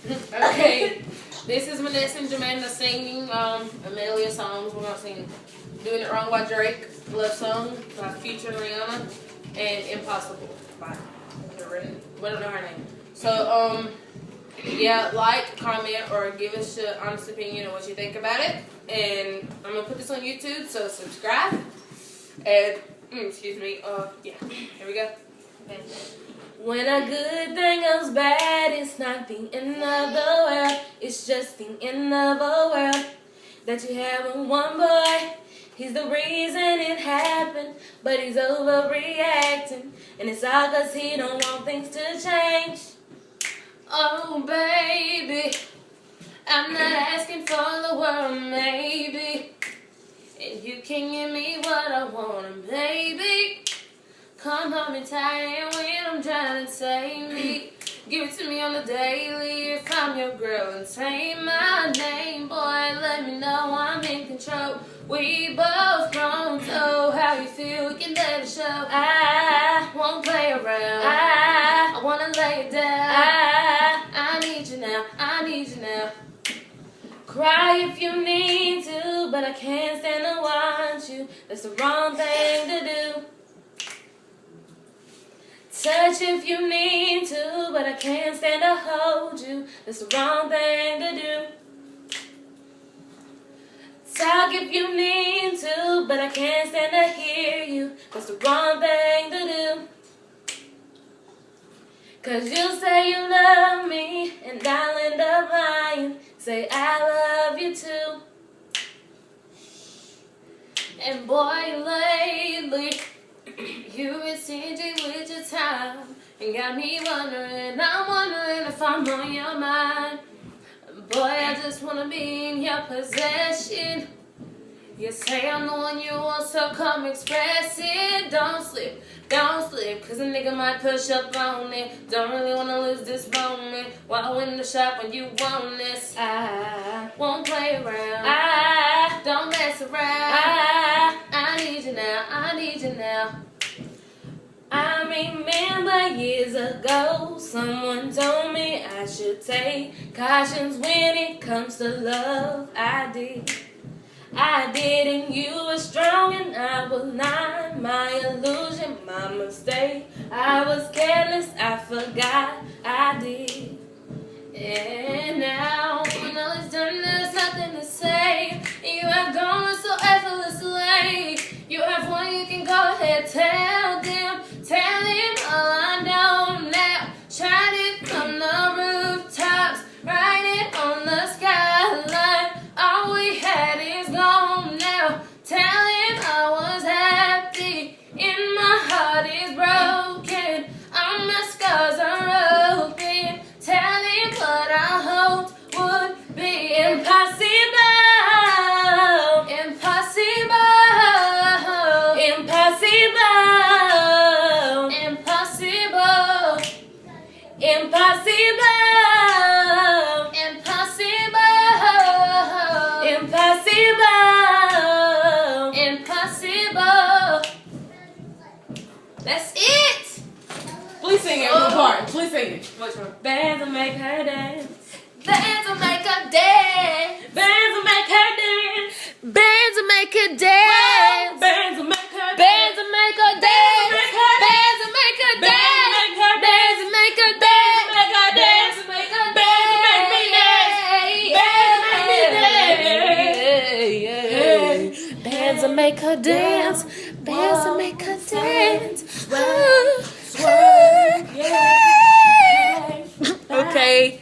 Okay, this is Vanessa and Jemanda singing Amelia songs. We're gonna sing "Doing It Wrong" by Drake, "Love Song" by Future and Rihanna, and "Impossible" by Corinne. We don't know her name. So yeah, like, comment, or give us your honest opinion on what you think about it. And I'm gonna put this on YouTube, so subscribe. And excuse me. Yeah, here we go. Okay. When a good thing goes bad, it's not the end of the world. It's just the end of a world that you have with one boy. He's the reason it happened, but he's overreacting. And it's all cause he don't want things to change. Oh, baby, I'm not asking for the world, maybe. And you can give me what I want, baby. Come home and tired when I'm trying to save me. Give it to me on the daily if I'm your girl and say my name. Boy, let me know I'm in control. We both grown, so how you feel, we can let it show. I won't play around. I wanna lay it down. I need you now, I need you now. Cry if you need to, but I can't stand to watch you. That's the wrong thing to do. Touch if you need to, but I can't stand to hold you. That's the wrong thing to do. Talk if you need to, but I can't stand to hear you. That's the wrong thing to do. Cause you say you love me, and I'll end up lying. Say I love you too. And boy, lately you've been stingy with your time and got me wondering, I'm wondering if I'm on your mind. Boy, I just wanna be in your possession. You say I'm the one you want, so come express it. Don't slip, cause a nigga might push up on it. Don't really wanna lose this moment. While in the shop when you want this, I won't play around. I don't mess around. I need you now, I need you now. I remember years ago, someone told me I should take cautions when it comes to love. I did, and you were strong and I was not. My illusion, my mistake. I was careless, I forgot I did. And now, when all is done, there's nothing to say. You have gone so effortlessly. You have one, you can go ahead, tell them all I know now. Tried it from the rooftops, write it on the skyline. All we had is gone now. Tell him I was happy, and my heart is broken. All my scars are open. Tell him what I hoped would be impossible. Impossible. Impossible. Impossible. Impossible. Impossible. Impossible. That's it. Please sing it one part. Please sing it. Which one? Bands will make her dance. Bands will make her dance. Bands will make her dance. Bands will make her dance. Bands will make her dance. Bands will make her dance. Bands will make her dance. Bands will make her dance. Bands will make her dance. Bands will make me dance. Bands will make her dance. Bands will make her dance. Swerve. Okay.